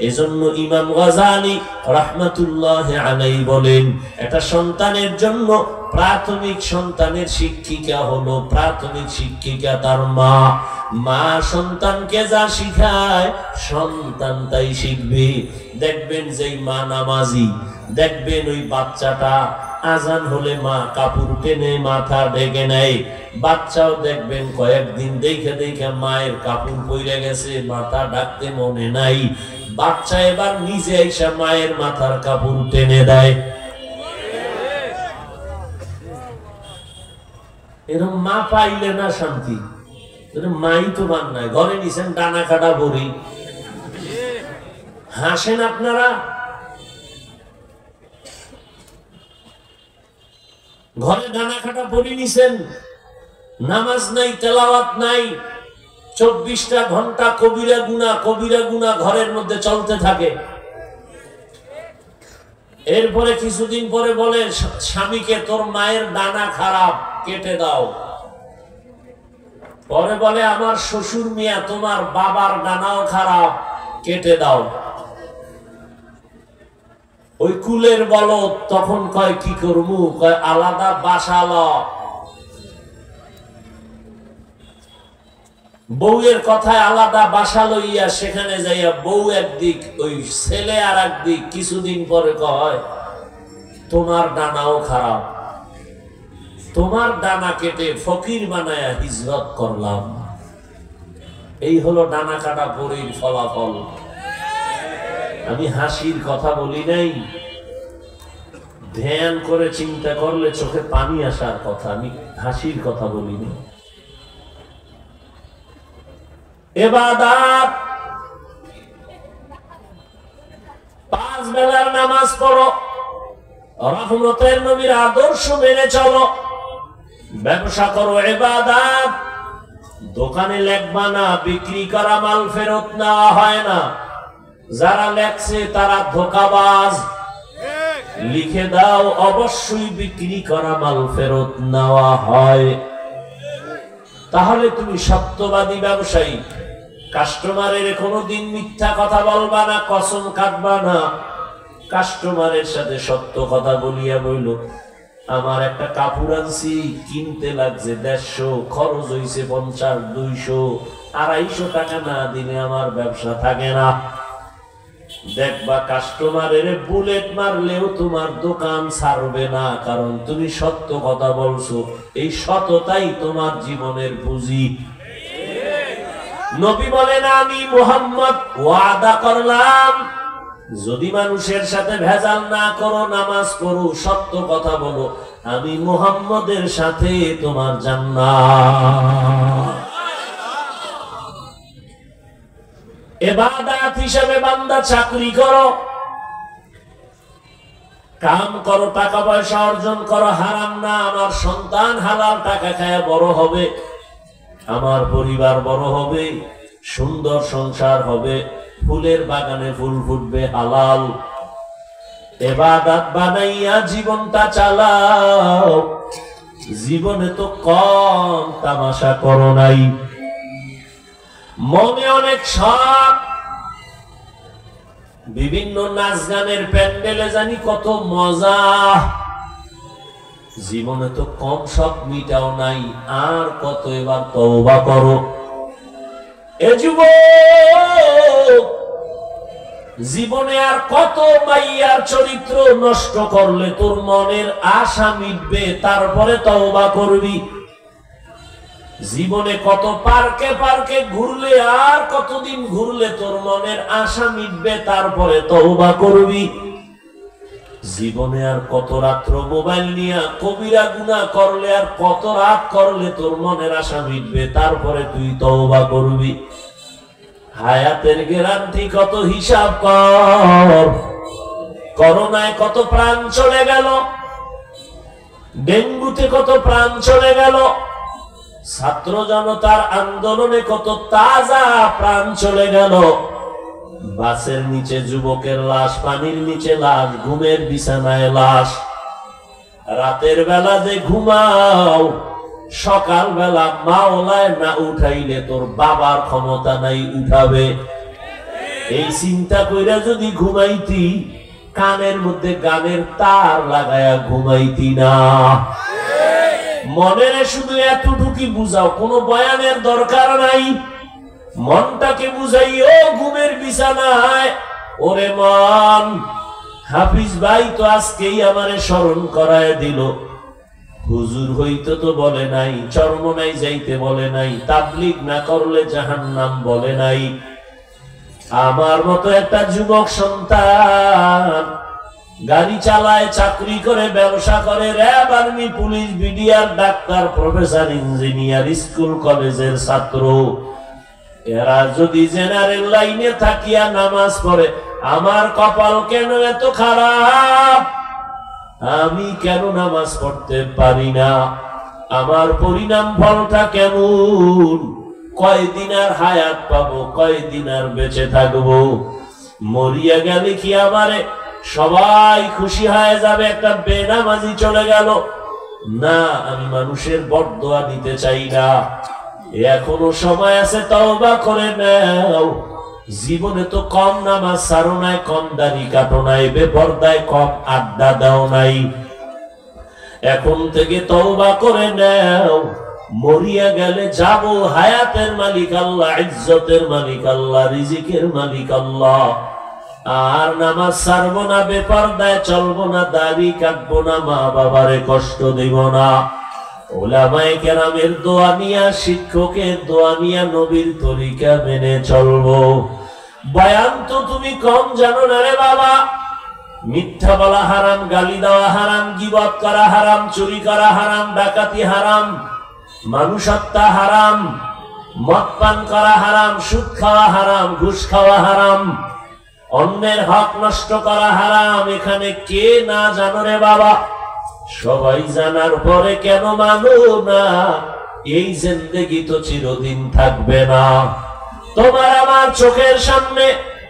এজন্য ইমাম গাজালি রাহমাতুল্লাহি আলাইহি বলেন, একটা সন্তানের জন্য প্রাথমিক সন্তানের শিক্ষিকা হলো, প্রাথমিক শিক্ষিকা তার মা। মা সন্তানকে যা শিখায় সন্তান তাই শিখবে। দেখবেন যেই মা নামাজি, দেখবেন ওই বাচ্চাটা আজান হলে মা কাপড় টেনে মাথা ঢেকে নেয়। বাচ্চাও দেখবেন কয়েকদিন দেখে দেখে মায়ের কাপড় পইরে গেছে, মাথা ঢাকতে মনে নাই, বাচ্চা এবার নিজে এসে মায়ের মাথার কাপড় টেনে দেয়। এরকম মা পাইলে না শান্তি, মাই তো মান নাই। ঘরে নিছেন ডানা কাটা বড়ি, হাসেন আপনারা। ঘরে ডানা কাটা বড়ি নিছেন, নামাজ নাই, তেলাওয়াত নাই, 24টা ঘন্টা কবিরা গুনাহ ঘরের মধ্যে চলতে থাকে। এরপরে কিছুদিন পরে বলে স্বামীকে, তোর মায়ের ডানা খারাপ, কেটে দাও। পরে বলে আমার শ্বশুর মিয়া, তোমার বাবার ডানাও খারাপ, কেটে দাও। ওই কুলের বলদ তখন কয় কি করবো, কয় আলাদা বাসা ল। বউয়ের কথায় আলাদা বাসা লইয়া সেখানে যাইয়া বউ একদিক, ওই ছেলে আর একদিক। কিছুদিন পরে কয় তোমার ডানাও খারাপ, তোমার ডানা কেটে ফকির বানায়া হিজরত করলাম। এই হলো ডানা কাটা পরীর ফলাফল। আমি হাসির কথা বলি নাই, ধ্যান করে চিন্তা করলে চোখে পানি আসার কথা। আমি হাসির কথা বলিনি। ইবাদত, 5 বেলার নামাজ পড়ো, রহমতের নবীর আদর্শ মেনে চলো, ব্যবসা করো, ইবাদত। দোকানে লেখবা না বিক্রি করা মাল ফেরত নেওয়া হয় না। যারা লেখছে তারা ধোঁকাবাজ। লিখে দাও অবশ্যই বিক্রি করা মাল ফেরত নেওয়া হয়। তাহলে তুমি সত্যবাদী ব্যবসায়ী। কাস্টমারের কোনোদিন মিথ্যা কথা বলবা না, কসম কাটবা না। কাস্টমারের সাথে সত্য কথা বলিয়া বইল, আমার একটা কাপড় আনছি, কিনতে লাগছে 150, খরচ হইছে 50, 200, 250 টাকা না দিলে আমার ব্যবসা থাকে না। দেখবা কাস্টমারের বুলেট মারলেও তোমার দোকান ছাড়বে না, কারণ তুমি সত্য কথা বলছো। এই সততাই তোমার জীবনের পুঁজি। নবী বলেন, আমি মুহাম্মদ ওয়াদা করলাম, যদি মানুষের সাথে ভেজাল না করো, নামাজ পড়ো, সত্য কথা বলো, আমি মুহাম্মদের সাথে তোমার জান্নাত। ইবাদত হিসেবে বান্দা চাকরি করো, কাম করো, টাকা পয়সা অর্জন করো, হারাম না। আমার সন্তান হালাল টাকা খায় বড় হবে, আমার পরিবার বড় হবে, সুন্দর সংসার হবে, ফুলের বাগানে ফুল ফুটবে হালাল। ইবাদত বানাইয়া জীবনটা চালাও। জীবনে তো কম তামাশা করো নাই। মনে অনেক শখ, বিভিন্ন নাচ গানের প্যান্ডেলে জানি কত মজা। জীবনে তো কম শখ মিটাও নাই, আর কত এবার তওবা করো। এ যুবক, জীবনে আর কত মাইয়ার চরিত্র নষ্ট করলে তোর মনের আশা মিটবে, তারপরে তওবা করবি। জীবনে কত পার্কে পার্কে ঘুরলে, আর কতদিন ঘুরলে তোর মনের আশা মিটবে, তারপরে তওবা করবি। জীবনে আর কত রাত্র মোবাইল নিয়ে কবিরা গুনাহ করলে, আর কত রাত করলে তোর মনের আশা মিটবে, তারপরে তুই তওবা করবি। হায়াতের গ্যারান্টি কত, হিসাব কর। করোনায় কত প্রাণ চলে গেল, ডেঙ্গুতে কত প্রাণ চলে গেল, ছাত্র জনতার আন্দোলনে কত তাজা প্রাণ চলে গেল। বাসের নিচে যুবকের লাশ, পানির নিচে লাশ, ঘুমের বিছানায় লাশ। রাতের বেলা যে ঘুমাও, সকাল বেলা মাওলায় না উঠাইলে তোর বাবার ক্ষমতা নাই উঠাবে। এই চিন্তা কইরা যদি ঘুমাইতি, কানের মধ্যে গানের তার লাগায়া ঘুমাইতি না। মনের শুধু এতটুকু বুঝাও, কোনো বয়ানের দরকার নাই। মনটাকে বুঝাইও ঘুমের বিছানায়, ওরে মন, হাফিজ ভাই তো আজকেই আমারে স্মরণ করায় দিল। হুজুর হইতে তো বলে নাই, চরমনাই যাইতে বলে নাই, তাবলীগ না করলে জাহান্নাম বলে নাই। আমার মতো একটা যুবক সন্তান গাড়ি চালায়, চাকরি করে, ব্যবসা করে, RAB, army, police, BDR, doctor, professor, engineer, school কলেজের ছাত্র, এরা যদি জেনারেল লাইনে থাকিয়া নামাজ পড়ে, আমার কপাল কেন এত খারাপ? আমি কেন নামাজ পড়তে পারি না? আমার পরিণাম ফলটা কেমন? কয়দিন আর হায়াত পাবো, কয়দিন আর বেঁচে থাকবো? মরিয়া গেলে কি আমারে সবাই খুশি হয়ে যাবে, একটা বেনামাজি চলে গেল। না, আমি মানুষের বরদোয়া নিতে চাই না। এখনো সময় আছে, তওবা করে নাও। জীবনে তো কম নামাজ ছাড়ো নাই, কম দাড়ি কাটো নাই, বেপরদায় কম আড্ডা দাও নাই। এখন থেকে তওবা করে নাও। মরিয়া গেলে যাব, হায়াতের মালিক আল্লাহ, ইজ্জতের মালিক আল্লাহ, রিজিকের মালিক আল্লাহ। আর নামাজ ছাড়বো না, বেপরদায় চলবো না, দাড়ি কাটবো না, মা বাবারে কষ্ট দেব না। ওলামায়ে কেরামের দোয়া নিয়া, শিক্ষকের দোয়া নিয়া, নবীর তরিকা মেনে চলবো। বয়ান তো তুমি কম জানো না রে বাবা। মিথ্যা বলা হারাম, গালি দেওয়া হারাম, গীবত করা হারাম, চুরি করা হারাম, ডাকাতি হারাম, মানুষ হত্যা হারাম, মদ পান করা হারাম, সুদ খাওয়া হারাম, ঘুষ খাওয়া হারাম, অন্যের হক নষ্ট করা হারাম। এখানে কে না জানো রে বাবা? সবাই জানার পরে কেন মানো না? এই জিন্দেগি তো চিরদিন থাকবে না। তোমার আমার চোখের সামনে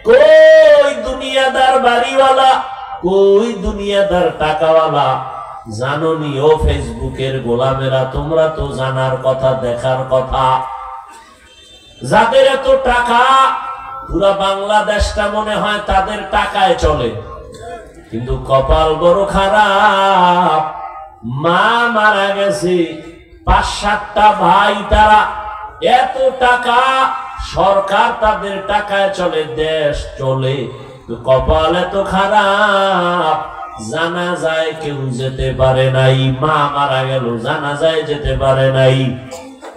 কই দুনিয়াদার বাড়িওয়ালা, কই দুনিয়াদার টাকাওয়ালা জানোনি? ও ফেসবুকের গোলামেরা, তোমরা তো জানার কথা, দেখার কথা। যাদের এত টাকা, পুরা বাংলাদেশটা মনে হয় তাদের টাকায় চলে, কিন্তু কপাল বড় খারাপ। মা মারা গেছে, ৫-৭টা ভাই, তারা এত টাকা, সরকার তাদের টাকায় চলে, দেশ চলে, কপাল এত খারাপ। জানাজায় কেউ যেতে পারে নাই, মা মারা গেল, জানাজায় যেতে পারে নাই।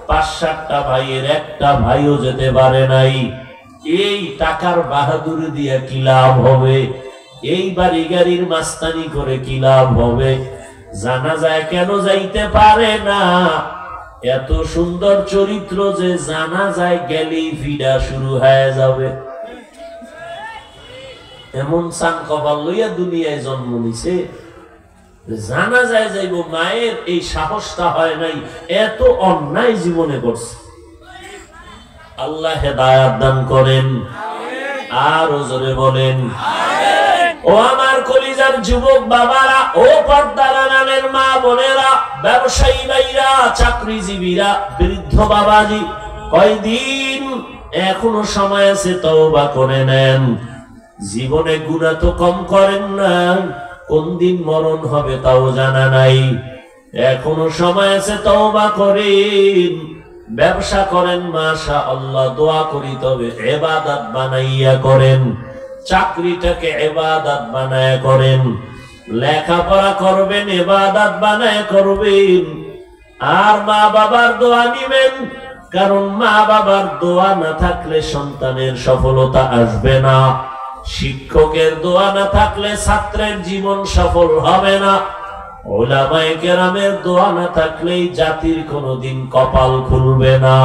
৫-৭টা ভাইয়ের একটা ভাইও যেতে পারে নাই। এই টাকার বাহাদুরি দিয়ে কি লাভ হবে? এই বাড়ি গাড়ির মাস্তানি করে কি লাভ হবে? জানাজায় কেন যাইতে পারে না? এত সুন্দর চরিত্র যে জানাজায় গেলেই ভিড়া শুরু হয়ে যাবে। এমন সান কপাল লইয়া দুনিয়ায় জন্ম নিছে, জানাজায় যাইব, মায়ের এই সাহসটা হয় নাই। এত অন্যায় জীবনে করছে। আল্লাহ হেদায়াত দান করেন। আর জোরে বলেন ও আমার কলিজার যুবক বাবারা, ও পর্দার আড়ালের মা বোনেরা, ব্যবসায়ী ভাইরা, চাকরিজীবীরা, বৃদ্ধ বাবাজি, কয়দিন এখনো সময় আছে, তওবা করে নেন। জীবনে গুনাহ তো কম করেন না, কোন দিন মরণ হবে তাও জানা নাই। এখনো সময় আছে, তওবা করেন। ব্যবসা করেন, মাশাআল্লাহ, দোয়া করি, তবে ইবাদত বানাইয়া করেন। চাকরিটাকে ইবাদত বানায়া করেন। লেখাপড়া করবেন, ইবাদত বানায়া করবেন। আর মা বাবার দোয়া নিবেন, কারণ মা বাবার দোয়া না থাকলে সন্তানের সফলতা আসবে না। শিক্ষকের দোয়া না থাকলে ছাত্রের জীবন সফল হবে না। ওলামায়ে কেরামের দোয়া না থাকলেই জাতির কোনোদিন কপাল খুলবে না।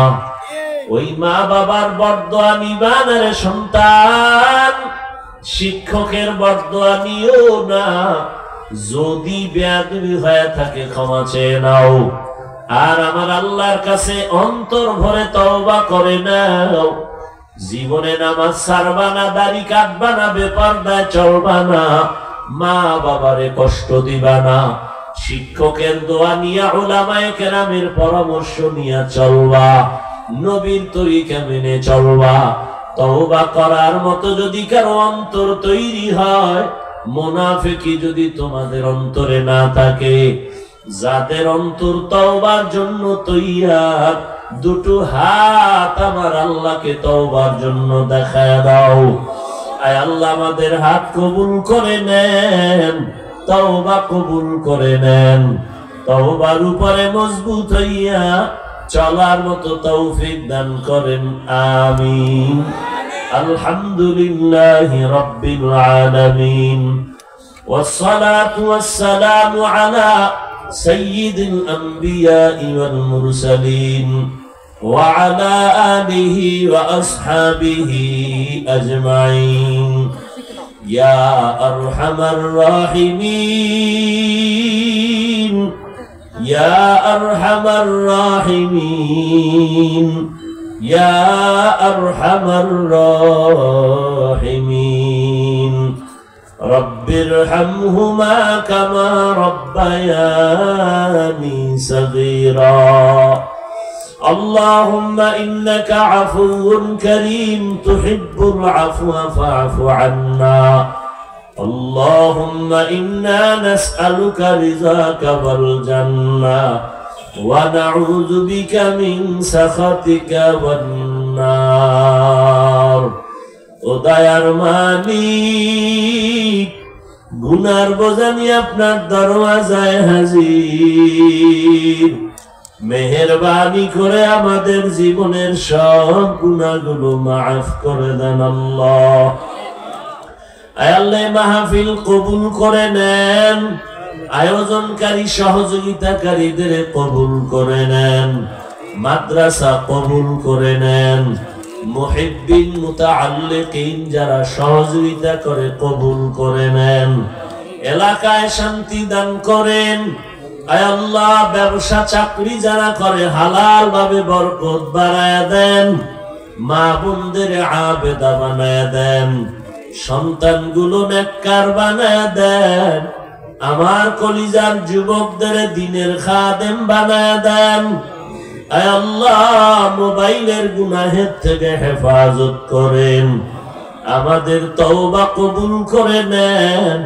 ওই মা বাবার বরদোয়া নিবা না রে সন্তান, শিক্ষকের বরদোয়া নিও না। যদি বেয়াদবি হয়ে থাকে ক্ষমা চেয়ে নাও, আর আমার আল্লাহর কাছে অন্তর ভরে তওবা করে নাও। জীবনে নামাজ ছাড়বা না, দাড়ি কাটবা না, বেপরদায় চলবা না, মা বাবারে কষ্ট দিবা না। শিক্ষকের দোয়া নিয়া, উলামায়ে কেরামের পরামর্শ নিয়া চলবা, নবীর তরিকা মেনে চলবা। তওবা করার মতো যদি কারো অন্তর তৈরি হয়, মুনাফিকি যদি তোমাদের অন্তরে না থাকে, যাদের অন্তর তওবার জন্য তৈয়ার, দুটো হাত আমার আল্লাহকে তওবার জন্য দেখায় দাও। আয় আল্লাহ, আমাদের হাত কবুল করে নেন, তওবা কবুল করে নেন। তওবার উপরে মজবুত হইয়া চলার মতো তৌফিক দান করেন, আমিন। আলহামদুলিল্লাহি রাব্বিল আলামিন, ওয়াসসালাতু ওয়াসসালামু আলা সাইয়্যিদিল আমবিয়াই ওয়াল মুরসালিন ওয়া আলা আলিহি ওয়া আসহাবিহি আজমাইন। ইয়া আরহামার রাহিমিন, ইয়া আরহামার রাহিমিন, ইয়া আরহামার রাহিমিন। رب ارحمهما كما ربياني صغيرا اللهم إنك عفو كريم تحب العفو فاعف عنا اللهم إنا نسألك رضاك والجنة ونعوذ بك من سخطك والنار ও দয়ার মালিক গুনার বোঝা নিয়ে আপনার দরওয়াজায় হাজির মেহেরবানি করে আমাদের জীবনের সব গুনাহগুলো মাফ করে দেন আল্লাহ আয় আল্লাহ মাহফিল কবুল করে নেন আয়োজনকারী সহযোগিতাকারীদের কবুল করে নেন মাদ্রাসা কবুল করে নেন মুহিব্বিন মুতাআল্লিকিন যারা সহযোগিতা করে কবুল করে নেন এলাকায় শান্তি দান করেন আয় আল্লাহ ব্যবসা চাকরি যারা করে হালাল ভাবে বরকত বাড়ায় দেন মা বোনদের আবেদা বানায় দেন সন্তানগুলো নেককার বানায় দেন আমার কলিজার যুবকদের দ্বীনের খাদেম বানায় দেন আয় আল্লাহ মোবাইলের গুনাহের থেকে হেফাজত করেন আমাদের তওবা কবুল করে নেন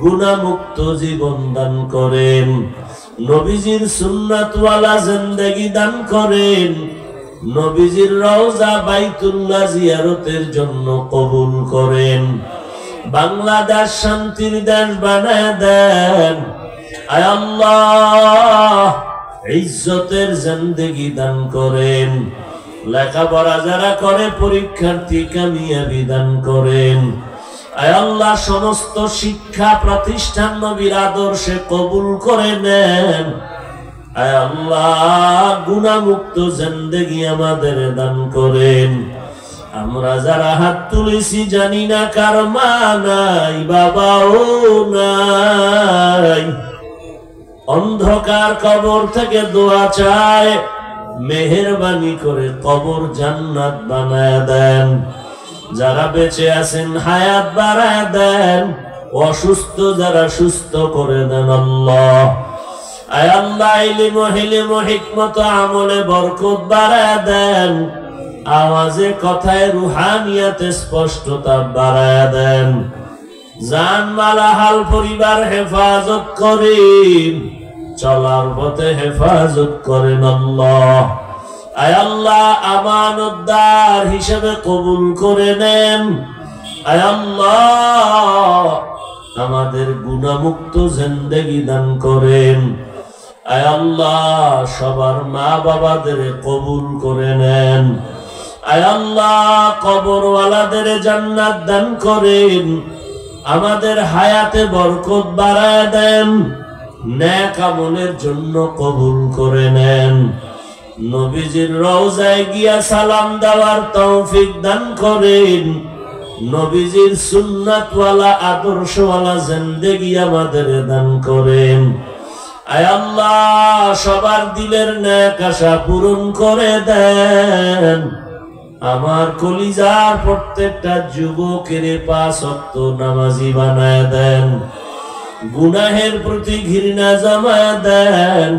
গুনাহমুক্ত জীবন দান করেন নবীজির সুন্নাতওয়ালা জিন্দেগি দান করেন নবীজির রওজা বাইতুল্লাহ জিয়ারতের জন্য কবুল করেন বাংলাদেশ শান্তির দেশ বানায় দেন আয় আল্লাহ ইজ্জতের জিন্দেগি দান করেন লেখাপড়া যারা করে পরীক্ষার্থী কামিয়াবি দান করেন আয় আল্লাহ সমস্ত শিক্ষা প্রতিষ্ঠান নবীর আদর্শে কবুল করে নেন আয় আল্লাহ গুনাহমুক্ত জিন্দেগি আমাদের দান করেন আমরা যারা হাত তুলেছি জানি না কার মা নাই বাবাও নাই অন্ধকার কবর থেকে দোয়া চায় মেহেরবানি করে কবর জান্নাত বানায় দেন যারা বেঁচে আছেন হায়াত বাড়ায় দেন অসুস্থ যারা সুস্থ করে দেন আল্লাহ আয় আল্লাহ ইলম হিলম হিকমত আমলে বরকত বাড়ায় দেন আওয়াজে কথায় রুহানিয়াতে স্পষ্টতা বাড়ায় দেন জান মালা হাল পরিবার হেফাজত করেন চলার পথে হেফাজত করেন আল্লাহ আয় আল্লাহ আমানতদার হিসেবে কবুল করে নেন আয় আল্লাহ আমাদের গুনাহমুক্ত জিন্দেগি দান করেন আয় আল্লাহ সবার মা বাবাদের কবুল করে নেন আয় আল্লাহ কবরওয়ালাদের জান্নাত দান করেন আমাদের হায়াতে বরকত বাড়ায় দেন নেক আমলের জন্য কবুল করে নেন নবীজির রওজায় গিয়া সালাম দেওয়ার তৌফিক দান করেন নবীজির সুন্নাতওয়ালা আদর্শওয়ালা জিন্দেগি আমাদের দান করেন আয় আল্লাহ সবার দিলের নেক আশা পূরণ করে দেন আমার কলিজার প্রত্যেকটা যুবকের 5 ওয়াক্ত নামাজি বানায় দেন গুনাহের প্রতি ঘৃণা জমায় দেন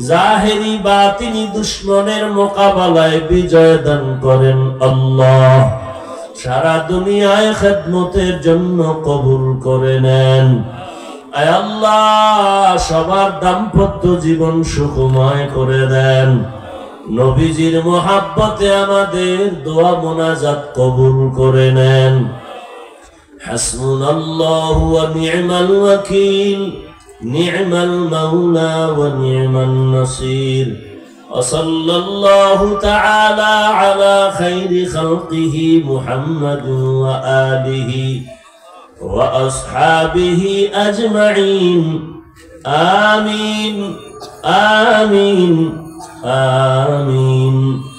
জাহেরি বাতিনি দুশ্মনের মোকাবেলায় বিজয় দান করেন আল্লাহ সারা দুনিয়ায় খেদমতের জন্য কবুল করে নেন আয় আল্লাহ সবার দাম্পত্য জীবন সুখময় করে দেন নবীজির মোহাব্বতে আমাদের দোয়া মোনাজাত কবুল করে নেন হাসবুনাল্লাহু ওয়া নি'মাল ওয়াকিল নি'মাল মাওলা ওয়া নি'মান নাসির ওয়া সাল্লাল্লাহু তাআলা আলা খাইরি খালকিহি মুহাম্মাদিন ওয়া আলিহি ওয়া আসহাবিহি আজমাইন আমিন আমিন آمين